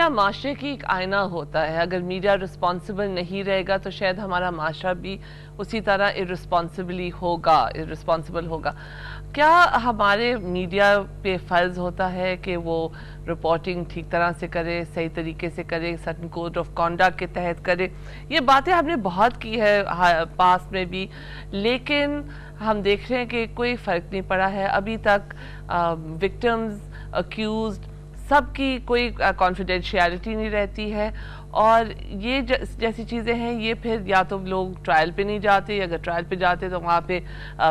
Media معاشرے کی ایک آئینہ ہوتا ہے. اگر میڈیا رسپانسبل نہیں رہے گا تو شاید ہمارا معاشرہ بھی اسی طرح irresponsible ہوگا. کیا ہمارے میڈیا پہ فرض ہوتا ہے کہ وہ رپورٹنگ ٹھیک طرح سے کرے, صحیح طریقے سے کرے, سرٹن کوڈ آف کنڈکٹ کے تحت کرے؟ یہ باتیں ہم نے بہت کی ہے پاس میں بھی, لیکن ہم دیکھ رہے ہیں کہ کوئی فرق نہیں پڑا ہے ابھی تک. وکٹمز, اکیوزڈ, سب کی کوئی کانفیڈینشیلٹی نہیں رہتی ہے, اور یہ جیسی چیزیں ہیں یہ پھر یا تو لوگ ٹرائل پہ نہیں جاتے, یا اگر ٹرائل پہ جاتے تو وہاں پہ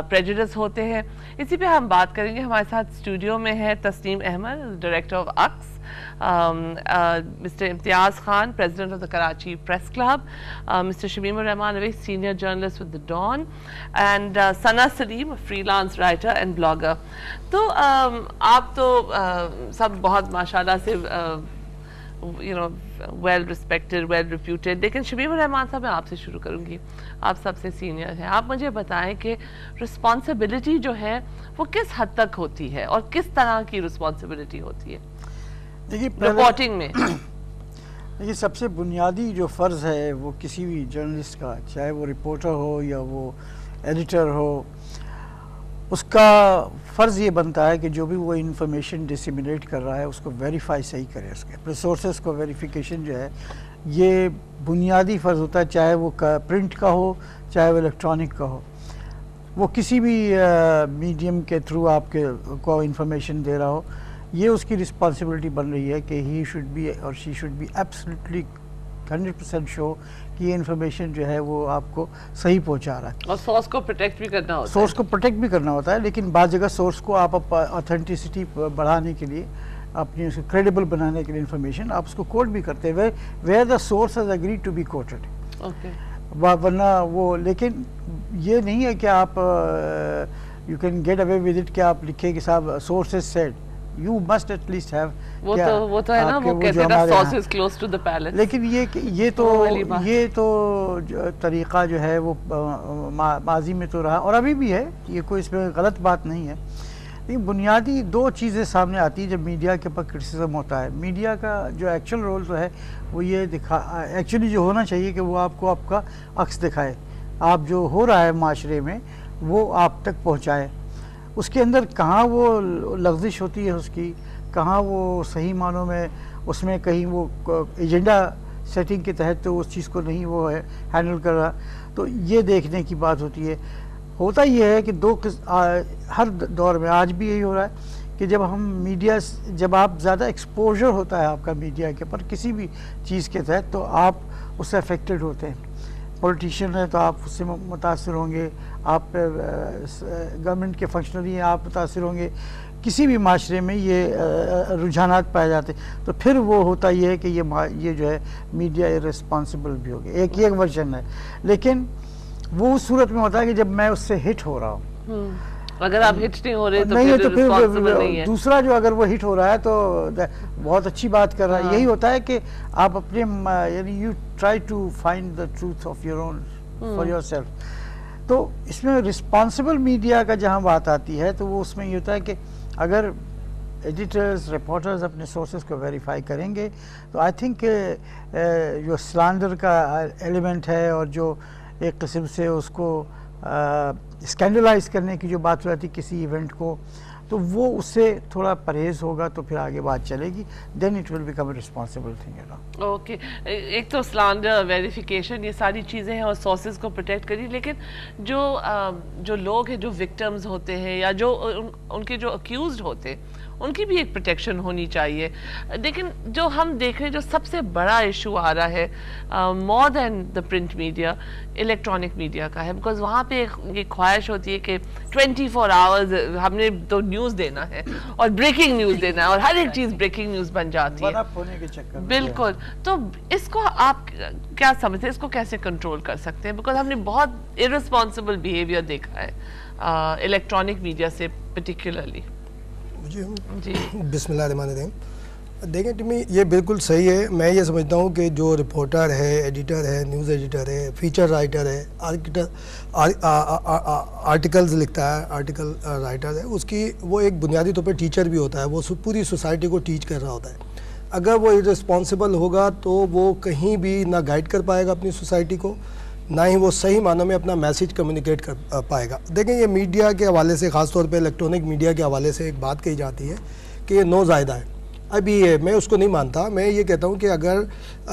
پریجوڈس ہوتے ہیں. اسی پہ ہم بات کریں گے. ہمارے ساتھ اسٹوڈیو میں ہے تسنیم احمد, ڈائریکٹر آف اکس, mister Imtiaz Khan, president of the Karachi press club, mister Shamim ur-Rahman Owais, senior journalist with the Dawn, and Sana Saleem, freelance writer and blogger. تو آپ تو سب بہت ماشاءاللہ سے ویل ریسپیکٹڈ, ویل ریپیوٹیڈ, لیکن شمیم الرحمان صاحب میں آپ سے شروع کروں گی. آپ سب سے سینئر ہیں, آپ مجھے بتائیں کہ رسپانسبلٹی جو ہے وہ کس حد تک ہوتی ہے اور کس طرح کی رسپانسبلٹی ہوتی ہے رپورٹنگ میں؟ یہ سب سے بنیادی جو فرض ہے وہ کسی بھی جرنلسٹ کا, چاہے وہ رپورٹر ہو یا وہ ایڈیٹر ہو, اس کا فرض یہ بنتا ہے کہ جو بھی وہ انفارمیشن ڈسیمینیٹ کر رہا ہے اس کو ویریفائی صحیح کرے. اس کے اپنے سورسز کو ویریفیکیشن جو ہے یہ بنیادی فرض ہوتا ہے, چاہے وہ پرنٹ کا ہو چاہے وہ الیکٹرانک کا ہو. وہ کسی بھی میڈیم کے تھرو آپ کے کو انفارمیشن دے رہا ہو, یہ اس کی رسپانسبلٹی بن رہی ہے کہ ہی شوڈ بی اور شی شوڈ بی ایبسلیٹلی 100% شو کہ یہ انفارمیشن جو ہے وہ آپ کو صحیح پہنچا رہا ہے. اور سورس کو پروٹیکٹ بھی کرنا ہوتا ہے. سورس کو پروٹیکٹ بھی کرنا ہوتا ہے, لیکن بعض جگہ سورس کو آپ آتھینٹسٹی بڑھانے کے لیے, اپنی اس کو کریڈیبل بنانے کے لیے انفارمیشن آپ اس کو کوٹ بھی کرتے ہیں where the source has agreed to be quoted. ورنہ وہ, لیکن یہ نہیں ہے کہ آپ you can get away with it کہ آپ لکھیں کہ صاحب source is said. You must at least have وہ تو ہے نا, وہ کہتے ہیں sources close to the palace. لیکن یہ تو طریقہ جو ہے وہ ماضی میں تو رہا اور ابھی بھی ہے, یہ کوئی اس میں غلط بات نہیں ہے. لیکن بنیادی دو چیزیں سامنے آتی ہیں جب میڈیا کے اوپر کرٹیسزم ہوتا ہے. میڈیا کا جو ایکچوئل رول تو ہے وہ یہ ایکچولی جو ہونا چاہیے کہ وہ آپ کو آپ کا عکس دکھائے, آپ جو ہو رہا ہے معاشرے میں وہ آپ تک پہنچائے. اس کے اندر کہاں وہ لغزش ہوتی ہے اس کی, کہاں وہ صحیح معنوں میں اس میں کہیں وہ ایجنڈا سیٹنگ کے تحت تو اس چیز کو نہیں وہ ہے ہینڈل کر رہا, تو یہ دیکھنے کی بات ہوتی ہے. ہوتا یہ ہے کہ ہر دور میں آج بھی یہی ہو رہا ہے کہ جب ہم میڈیا, جب آپ زیادہ ایکسپوجر ہوتا ہے آپ کا میڈیا کے پر کسی بھی چیز کے تحت, تو آپ اس سے افیکٹڈ ہوتے ہیں. پولیٹیشین ہے تو آپ اس سے متاثر ہوں گے, آپ گورنمنٹ کے فنکشنری ہیں آپ متاثر ہوں گے. کسی بھی معاشرے میں یہ رجحانات پائے جاتے ہیں, تو پھر وہ ہوتا یہ ہے کہ یہ جو ہے میڈیا رسپانسبل بھی ہوگی. ایک ورژن ہے, لیکن وہ اس صورت میں ہوتا ہے کہ جب میں اس سے ہٹ ہو رہا ہوں. اگر آپ ہٹ نہیں ہو رہے تو پھر دوسرا جو اگر وہ ہٹ ہو رہا ہے تو بہت اچھی بات کر رہا ہے. یہی ہوتا ہے کہ آپ اپنے یعنی you try to find the truth of your own for yourself. تو اس میں رسپانسبل میڈیا کا جہاں بات آتی ہے تو وہ اس میں یہ ہوتا ہے کہ اگر ایڈیٹرز رپورٹرز اپنے سورسز کو ویریفائی کریں گے تو آئی تھنک جو سلانڈر کا ایلیمنٹ ہے اور جو ایک قسم سے اس کو اسکینڈلائز کرنے کی جو بات ہو جاتی کسی ایونٹ کو, تو وہ اس سے تھوڑا پرہیز ہوگا تو پھر آگے بات چلے گی. Then it will become a responsible thing. Okay, ایک تو سلانڈر, ویریفیکیشن, یہ ساری چیزیں ہیں اور سورسز کو پروٹیکٹ کری, لیکن جو لوگ ہیں جو وکٹمز ہوتے ہیں یا جو ان کے جو اکیوزڈ ہوتے ہیں ان کی بھی ایک پروٹیکشن ہونی چاہیے. لیکن جو ہم دیکھ رہے ہیں جو سب سے بڑا ایشو آ رہا ہے more than the print media, electronic media کا ہے. بیکاز وہاں پہ یہ خواہش ہوتی ہے کہ 24 آورز ہم نے تو نیوز دینا ہے اور بریکنگ نیوز دینا ہے, اور ہر ایک چیز بریکنگ نیوز بن جاتی ہے. بالکل. تو اس کو آپ کیا سمجھتے ہیں, اس کو کیسے کنٹرول کر سکتے ہیں؟ بیکاز ہم نے بہت ارسپانسبل بیہیویئر دیکھا ہے الیکٹرانک میڈیا سے پرٹیکولرلی. جی بسم اللہ الرحمن الرحیم. دیکھیں ٹیمی, یہ بالکل صحیح ہے. میں یہ سمجھتا ہوں کہ جو رپورٹر ہے, ایڈیٹر ہے, نیوز ایڈیٹر ہے, فیچر رائٹر ہے, آرٹیکلز لکھتا ہے, آرٹیکل رائٹر ہے, اس کی وہ ایک بنیادی طور پہ ٹیچر بھی ہوتا ہے. وہ پوری سوسائٹی کو ٹیچ کر رہا ہوتا ہے. اگر وہ irresponsible ہوگا تو وہ کہیں بھی نہ گائیڈ کر پائے گا اپنی سوسائٹی کو, نہ ہی وہ صحیح معنوں میں اپنا میسیج کمیونیکیٹ کر پائے گا. دیکھیں یہ میڈیا کے حوالے سے, خاص طور پہ الیکٹرانک میڈیا کے حوالے سے ایک بات کہی جاتی ہے کہ یہ نوزائیدہ ہے. ابھی یہ میں اس کو نہیں مانتا. میں یہ کہتا ہوں کہ اگر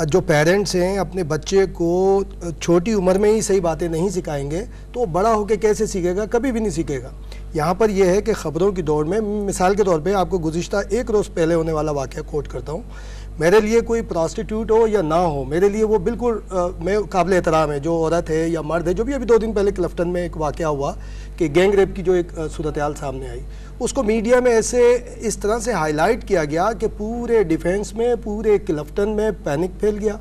جو پیرنٹس ہیں اپنے بچے کو چھوٹی عمر میں ہی صحیح باتیں نہیں سکھائیں گے تو وہ بڑا ہو کے کیسے سیکھے گا؟ کبھی بھی نہیں سیکھے گا. یہاں پر یہ ہے کہ خبروں کی دوڑ میں, مثال کے طور پہ آپ کو گزشتہ 1 روز پہلے ہونے والا واقعہ کوٹ کرتا ہوں. میرے لیے کوئی پراسٹیٹیوٹ ہو یا نہ ہو, میرے لیے وہ بالکل میں قابل احترام ہے. جو عورت ہے یا مرد ہے, جو بھی ابھی 2 دن پہلے کلفٹن میں ایک واقعہ ہوا کہ گینگ ریپ کی جو ایک صورتحال سامنے آئی, اس کو میڈیا میں اس طرح سے ہائی لائٹ کیا گیا کہ پورے ڈیفینس میں, پورے کلفٹن میں پینک پھیل گیا.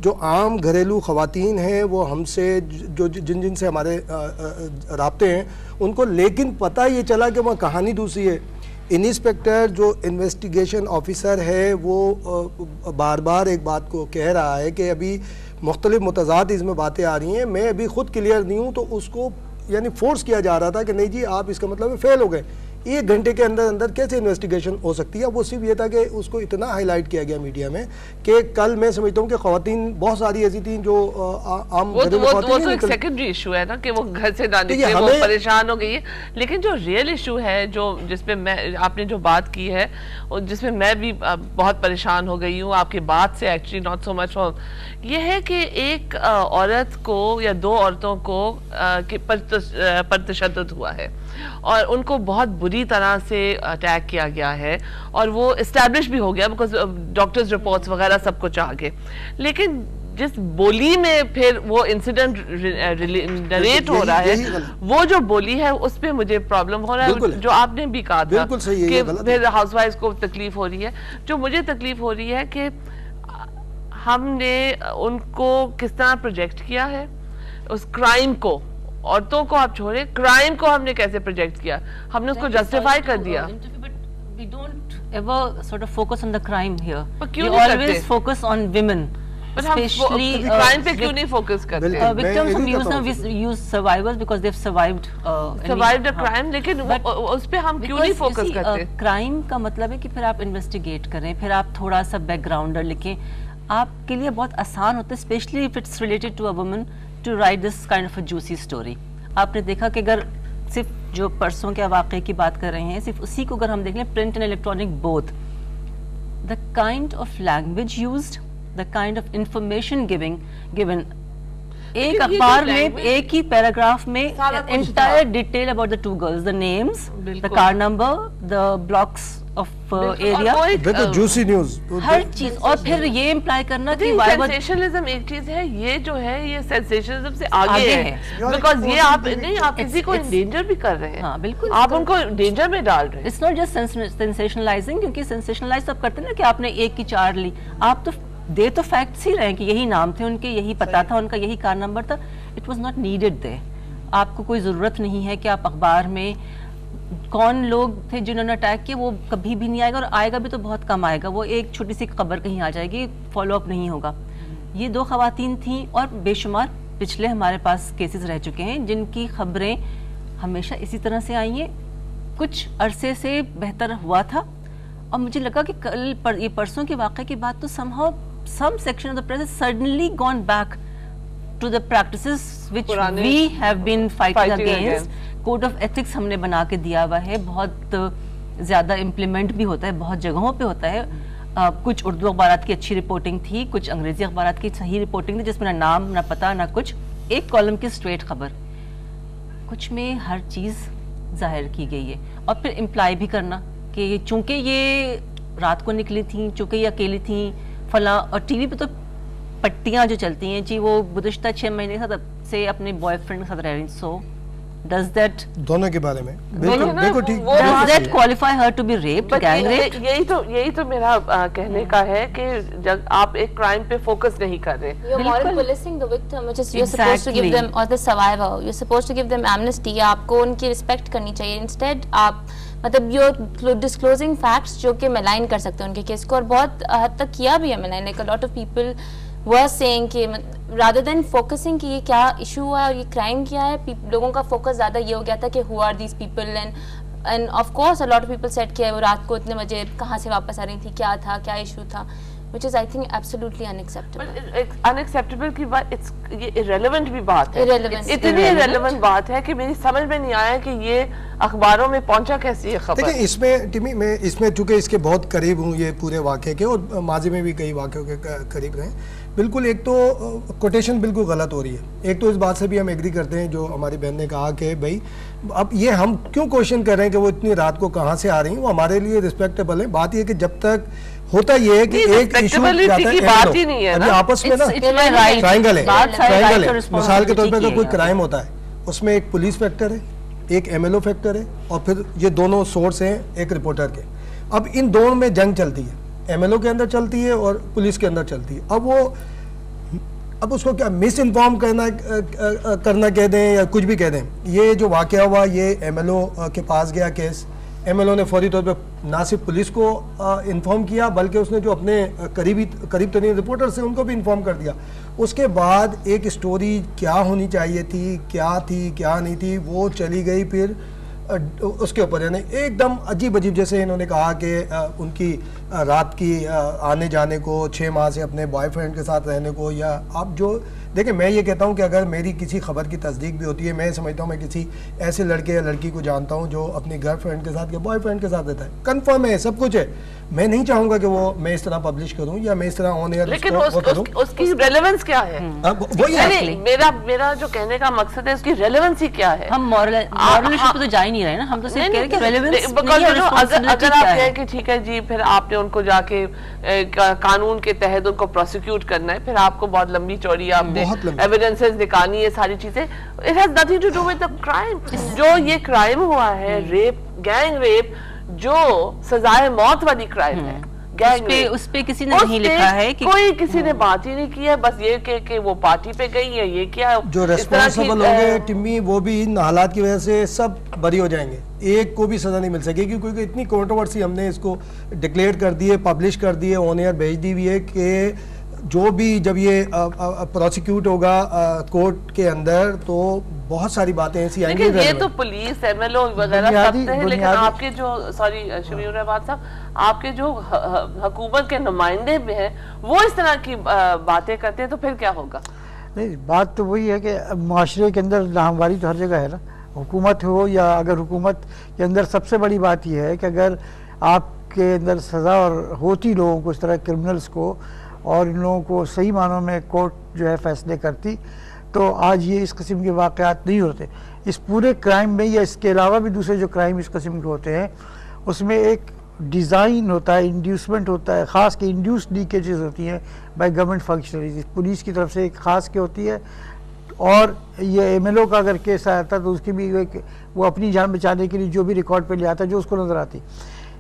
جو عام گھریلو خواتین ہیں وہ ہم سے جن سے ہمارے رابطے ہیں ان کو, لیکن پتہ یہ چلا کہ وہاں کہانی دوسری ہے. انسپیکٹر جو انویسٹیگیشن آفیسر ہے وہ بار بار ایک بات کو کہہ رہا ہے کہ ابھی مختلف متضاد اس میں باتیں آ رہی ہیں, میں ابھی خود کلیئر نہیں ہوں. تو اس کو یعنی فورس کیا جا رہا تھا کہ نہیں جی آپ اس کا مطلب ہے فیل ہو گئے. 1 گھنٹے کے اندر کیسے انویسٹیگیشن ہو سیکٹی ہے؟ وہ صرف یہ تھا کہ اس کو اتنا ہائی لائٹ کیا گیا میڈیا میں کہ کل میں سمجھتا ہوں کہ خواتین بہت ساری ایسی تھیں جو عام خواتین, وہ تو ایک سیکنڈری ایشو ہے نا کہ وہ گھر سے نہ نکلے, وہ پریشان ہو گئی ہے. لیکن جو ریئل ایشو ہے, جو جس پہ میں آپ نے جو بات کی ہے, جس میں میں بھی بہت پریشان ہو گئی ہوں آپ کی بات سے, ایکچولی ناٹ سو مچ, یہ ہے کہ ایک عورت کو یا 2 عورتوں کو پر تشدد ہوا ہے اور ان کو بہت بری طرح سے اٹیک کیا گیا ہے اور وہ اسٹیبلش بھی ہو گیا بیکاز ڈاکٹرز رپورٹس وغیرہ سب کچھ آ گئے. لیکن جس بولی میں پھر وہ انسیڈنٹ نریٹ ہو رہا ہے, وہ جو بولی ہے اس پہ مجھے پرابلم ہو رہا ہے. جو آپ نے بھی کہا تھا کہ پھر ہاؤس وائف کو تکلیف ہو رہی ہے, جو مجھے تکلیف ہو رہی ہے کہ ہم نے ان کو کس طرح پروجیکٹ کیا ہے اس کرائم کو. عورتوں کو آپ چھوڑے, کرائم کو ہم نے کیسے پروجیکٹ کیا, ہم نے اس کو جسٹیفائی کر دیا. We don't ever sort of focus on the crime here. We always focus on women. Especially crime پہ کیوں نہیں فوکس کرتے؟ Victims ہم use now, we use survivors because they've survived a crime, لیکن اس پہ ہم کیوں نہیں فوکس کرتے؟ Crime کا مطلب ہے کہ پھر آپ انویسٹیگیٹ کریں, پھر آپ تھوڑا سا بیک گراؤنڈر لکھیں. آپ کے لیے بہت آسان ہوتا ہے, especially if it's related to a woman, to write this kind of a juicy story. آپ نے دیکھا کہ اگر صرف جو پرسوں کے واقعے کی بات کر رہے ہیں, صرف اسی کو اگر ہم دیکھ لیں, print and electronic both, the kind of language used, the kind of information given, ایک اخبار میں ایک ہی پیراگراف میں entire detail about the 2 girls, the names, the car number, the blocks of area, juicy news, ہر چیز. اور پھر یہ employee کرنا کہ سینسیشنلزم ایک چیز ہے, یہ جو ہے یہ سینسیشنلزم سے آگے ہے, بیکاز یہ آپ نہیں, آپ کسی کو انڈینجر بھی کر رہے ہیں. ہاں بالکل, آپ ان کو ڈینجر میں ڈال رہے ہیں. اٹس ناٹ جسٹ سینسیشنلائزنگ, کیونکہ سینسیشنلائز آپ کرتے ہیں نا کہ آپ نے 1 کی 4 لی, آپ تو دے تو فیکٹس ہی رہے ہیں کہ یہی نام تھے ان کے, یہی پتہ تھا ان کا, یہی کار نمبر تھا. It was not needed they. آپ کو کوئی ضرورت نہیں ہے کہ آپ اخبار میں کون لوگ تھے جنہوں نے اٹیک کیا, وہ کبھی بھی نہیں آئے گا, اور آئے گا بھی تو بہت کم آئے گا. وہ ایک چھوٹی سی خبر کہیں آ جائے گی, فالو اپ نہیں ہوگا. یہ 2 خواتین تھیں, اور بے شمار پچھلے ہمارے پاس کیسز رہ چکے ہیں جن کی خبریں ہمیشہ اسی طرح سے آئی ہیں. کچھ عرصے سے بہتر ہوا تھا, اور مجھے لگا کہ کل یہ پرسوں کے واقعے کے بعد تو somehow some section of the press has suddenly gone back to the practices which we have been fighting against. Code of ethics ہم نے بنا کے دیا ہوا ہے, بہت زیادہ امپلیمنٹ بھی ہوتا ہے, بہت جگہوں پہ ہوتا ہے. کچھ اردو اخبارات کی اچھی رپورٹنگ تھی, کچھ انگریزی اخبارات کی صحیح رپورٹنگ تھی جس میں نہ نام نہ پتہ نہ کچھ, ایک کالم کی اسٹریٹ خبر. کچھ میں ہر چیز ظاہر کی گئی ہے, اور پھر امپلائی بھی کرنا کہ چونکہ یہ رات کو نکلی تھیں, چونکہ یہ اکیلی تھیں فلاں. اور ٹی وی پہ تو پٹیاں جو چلتی ہیں جی, وہ گزشتہ 6 مہینے سے اپنے بوائے فرینڈ کے ساتھ رہ رہی ہیں. سو does that دونوں کے بارے میں بالکل ٹھیک, does that qualify her to be raped, gang raped? یہی تو میرا کہنے کا ہے کہ جب آپ ایک کرائم پہ فوکس نہیں کر رہے, you're moral policing the victim, which is you're supposed to give them, or the survivor, you're supposed to give them amnesty. آپ کو ان کی رسپیکٹ کرنی چاہیے. انسٹیڈ آپ مطلب you're disclosing facts جو کہ ملائن کر سکتے ہیں ان کے کیس کو, اور بہت حد تک کیا بھی ہے ملائن. like a lot of people were saying کہ rather than focusing کہ یہ کیا ایشو ہوا ہے اور یہ کرائم کیا ہے, لوگوں کا فوکس زیادہ یہ ہو گیا تھا کہ who are these people and and of course a lot of people said کہ وہ رات کو اتنے بجے کہاں سے واپس آ رہی تھی, کیا تھا, کیا ایشو تھا, which is I think absolutely unacceptable. unacceptable کی بات, یہ irrelevant بھی بات ہے, اتنی irrelevant بات ہے کہ میری سمجھ میں نہیں آیا کہ یہ اخباروں میں پہنچا کیسی ہے خبر. دیکھیں اس میں ٹیمی میں اس میں چونکہ اس کے بہت قریب ہوں یہ پورے واقعے کے, اور ماضی میں بھی کئی واقعوں کے قریب رہے. بالکل ایک تو کوٹیشن بالکل غلط ہو رہی ہے. ایک تو اس بات سے بھی ہم ایگری کرتے ہیں جو ہماری بہن نے کہا کہ بھائی اب یہ ہم کیوں کوشچن کر رہے ہیں کہ وہ اتنی رات کو کہاں سے آ رہی ہیں, وہ ہمارے لیے ریسپیکٹیبل ہے. بات یہ کہ جب تک ہوتا یہ ہے کہ ایک ایشو ابھی آپس میں نا ٹرائنگل ہے, مثال کے طور پہ اگر کوئی کرائم ہوتا ہے اس میں ایک پولیس فیکٹر ہے, ایک ایم ایل او فیکٹر ہے, اور پھر یہ دونوں سورس ہیں ایک رپورٹر کے. اب ان دونوں میں جنگ چلتی ہے, ایم ایل او کے اندر چلتی ہے اور پولیس کے اندر چلتی ہے. اب اس کو کیا مس انفارم کرنا کہہ دیں یا کچھ بھی کہہ دیں. یہ جو واقعہ ہوا یہ ایم ایل او کے پاس گیا کیس, ایم ایل او نے فوری طور پہ نہ صرف پولیس کو انفارم کیا بلکہ اس نے جو اپنے قریب ترین رپورٹرز ہیں ان کو بھی انفارم کر دیا. اس کے بعد ایک سٹوری کیا ہونی چاہیے تھی کیا نہیں تھی وہ چلی گئی پھر اس کے اوپر, یعنی ایک دم عجیب جیسے انہوں نے کہا کہ ان کی رات کی آنے جانے کو 6 ماہ سے اپنے بوائے فرینڈ کے ساتھ رہنے کو, یا آپ جو دیکھیں میں یہ کہتا ہوں کہ اگر میری کسی خبر کی تصدیق بھی ہوتی ہے, میں سمجھتا ہوں میں کسی ایسے لڑکے یا لڑکی کو جانتا ہوں جو اپنی گرل فرینڈ کے ساتھ یا بوائے فرینڈ کے ساتھ رہتا ہے, کنفرم ہے, سب کچھ ہے. میں نہیں چاہوں گا کہ وہ میں اس طرح پبلش کروں یا میں اس طرح آن ایئر لیکن اس کی ریلیونس کیا ہے, میرا جو کہنے کا مقصد ہے اس کی ریلیونس ہی کیا ہے. ہم مورل ایشو پہ تو جا ہی نہیں رہے نا, ہم تو صرف کہہ رہے کہ ریلیونس اگر آپ کہیں کہ ٹھیک ہے جی پھر آپ نے ان کو جا کے قانون کے تحت ان کو پروسیکیوٹ کرنا ہے, پھر آپ کو بہت لمبی چوڑی آپ نے ایویڈنسز نکالنی ہے, ساری چیزیں, it has nothing to do with the crime. جو یہ کرائم ہوا ہے ریپ, گینگ ریپ, جو سزائے موت والی کرائم ہے, اس پہ کسی نے نہیں لکھا ہے کہ کوئی کسی نے بات ہی نہیں کی ہے, بس یہ کہ وہ پارٹی پہ گئی ہے, یہ کیا جو ریسپانسبل ہوں گے ٹمی وہ بھی ان حالات کی وجہ سے سب بری ہو جائیں گے, ایک کو بھی سزا نہیں مل سکے گی, کیونکہ اتنی کنٹروورسی ہم نے اس کو ڈکلیئر کر دی ہے, پبلش کر دی ہے, آن ایئر بھیج دی ہوئی ہے کہ جو بھی جب یہ پروسیکیوٹ ہوگا کورٹ کے اندر تو بہت ساری باتیں ایسی آئیں گی. یہ تو پولیس ایم ایل او وغیرہ سب ہیں, لیکن آپ کے جو سوری شمیم احمد صاحب, آپ کے جو حکومت کے نمائندے بھی ہیں وہ اس طرح کی باتیں کرتے ہیں تو پھر کیا ہوگا؟ نہیں, بات تو وہی ہے کہ معاشرے کے اندر ناہمواری تو ہر جگہ ہے نا, حکومت ہو یا اگر حکومت کے اندر سب سے بڑی بات یہ ہے کہ اگر آپ کے اندر سزا اور ہوتی لوگوں کو اس طرح کرمنلز کو, اور ان لوگوں کو صحیح معنوں میں کورٹ جو ہے فیصلے کرتی تو آج یہ اس قسم کے واقعات نہیں ہوتے. اس پورے کرائم میں یا اس کے علاوہ بھی دوسرے جو کرائم اس قسم کے ہوتے ہیں اس میں ایک ڈیزائن ہوتا ہے, انڈیوسمنٹ ہوتا ہے, خاص کے انڈیوس لیکیجز ہوتی ہیں بائی گورنمنٹ فنکشنریز, پولیس کی طرف سے ایک خاص کے ہوتی ہے, اور یہ ایم ایل او کا اگر کیس آتا تو اس کی بھی وہ اپنی جان بچانے کے لیے جو بھی ریکارڈ پہ لے آتا ہے جو اس کو نظر آتی.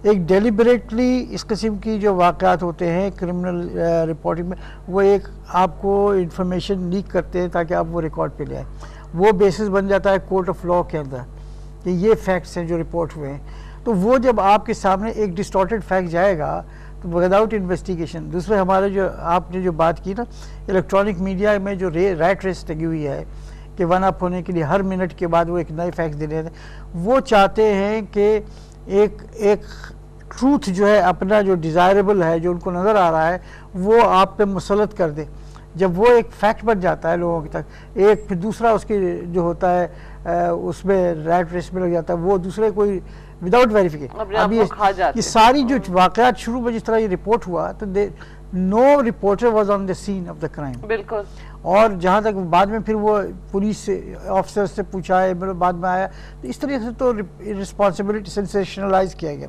ایک ڈیلیبریٹلی اس قسم کی جو واقعات ہوتے ہیں کرمنل رپورٹنگ میں, وہ ایک آپ کو انفارمیشن لیک کرتے ہیں تاکہ آپ وہ ریکارڈ پہ لے آئیں, وہ بیسس بن جاتا ہے کورٹ آف لاء کے اندر کہ یہ فیکٹس ہیں جو رپورٹ ہوئے ہیں. تو وہ جب آپ کے سامنے ایک ڈسٹارٹڈ فیکٹ جائے گا تو وداؤٹ انویسٹیگیشن. دوسرے ہمارے جو آپ نے جو بات کی نا الیکٹرانک میڈیا میں جو ریٹ ریس لگی ہوئی ہے کہ ون اپ ہونے کے لیے ہر منٹ کے بعد وہ ایک نئے فیکٹس دینے ہیں, وہ چاہتے ہیں کہ ایک ٹروتھ جو ہے اپنا جو ڈیزائربل ہے جو ان کو نظر آ رہا ہے وہ آپ پہ مسلط کر دیں. جب وہ ایک فیکٹ بن جاتا ہے لوگوں تک, ایک پھر دوسرا اس کی جو ہوتا ہے اس میں ریٹ ریس میں لگ جاتا ہے, وہ دوسرے کوئی وداؤٹ ویریفیکیشن. اب یہ ساری جو واقعات شروع میں جس طرح یہ رپورٹ ہوا تو no reporter was on the scene of the crime. بالکل. اور جہاں تک بعد میں پھر وہ پولیس آفیسر سے پوچھا ہے بعد میں آیا, تو اس طریقے سے تو رسپانسبلٹی سینسیشنلائز کیا گیا.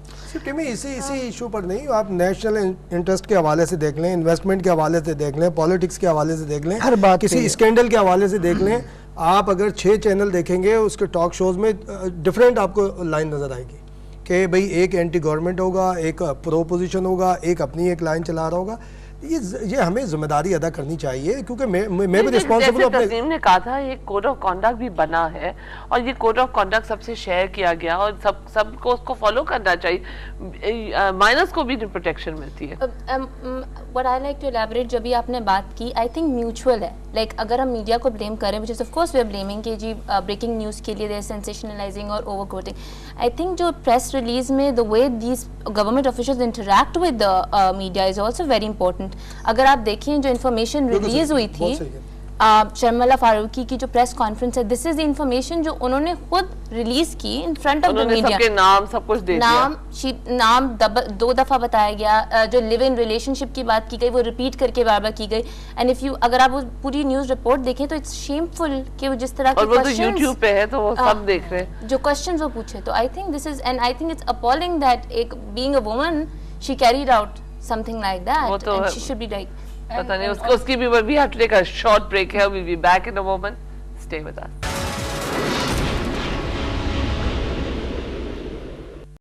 اسی ایشو پر نہیں, آپ نیشنل انٹرسٹ کے حوالے سے دیکھ لیں, انویسٹمنٹ کے حوالے سے دیکھ لیں, پالیٹکس کے حوالے سے دیکھ لیں, ہر بات کسی اسکینڈل کے حوالے سے دیکھ لیں. آپ اگر 6 چینل دیکھیں گے اس کے ٹاک شوز میں ڈفرینٹ آپ کو لائن نظر آئے گی کہ بھئی ایک اینٹی گورنمنٹ ہوگا, ایک پرو پوزیشن ہوگا, ایک اپنی ایک لائن چلا رہا ہوگا. یہ ہمیں ذمہ داری ادا کرنی چاہیے کیونکہ میں بھی رسپانسبل ہوں. تسنیم نے کہا تھا ایک کوڈ آف کانڈکٹ بھی بنا ہے اور یہ کوڈ آف کانڈکٹ سب سے شیئر کیا گیا اور سب کو اس کو فالو کرنا چاہیے, مائنرز کو بھی پروٹیکشن ملتی ہے. What I like to elaborate جو بھی آپ نے بات کی, I think mutual ہے. Like اگر ہم میڈیا کو blame کریں, which is of course we are blaming کہ جی breaking news کے لیے they are sensationalizing اور over quoting. I think جو press release میں the way these government officials interact with the media is also very important. اگر آپ دیکھیں جو انفارمیشن ریلیز ہوئی تھی شرملا فاروقی کی جو پریس کانفرنس ہے, دس از دی انفارمیشن جو انہوں نے خود ریلیز کی in front of the media. سب کے نام سب کچھ دے دیا, نام 2 دفعہ بتایا گیا, جو لیو ان ریلیشن شپ کی بات کی گئی وہ ریپیٹ کر کے بار بار کی گئی. اینڈ اف یو اگر آپ وہ پوری نیوز رپورٹ دیکھیں تو اٹس شیمفل کہ وہ جس طرح کے کوسچنز یوٹیوب پہ ہے تو وہ سب دیکھ رہے ہیں جو کوسچنز وہ پوچھے. تو I think this is and I think it's appalling that ایک being a woman she carried out something like that and she should be like پتہ نہیں اس کی بھی we have to take a short break here. We'll be back in a moment. Stay with us.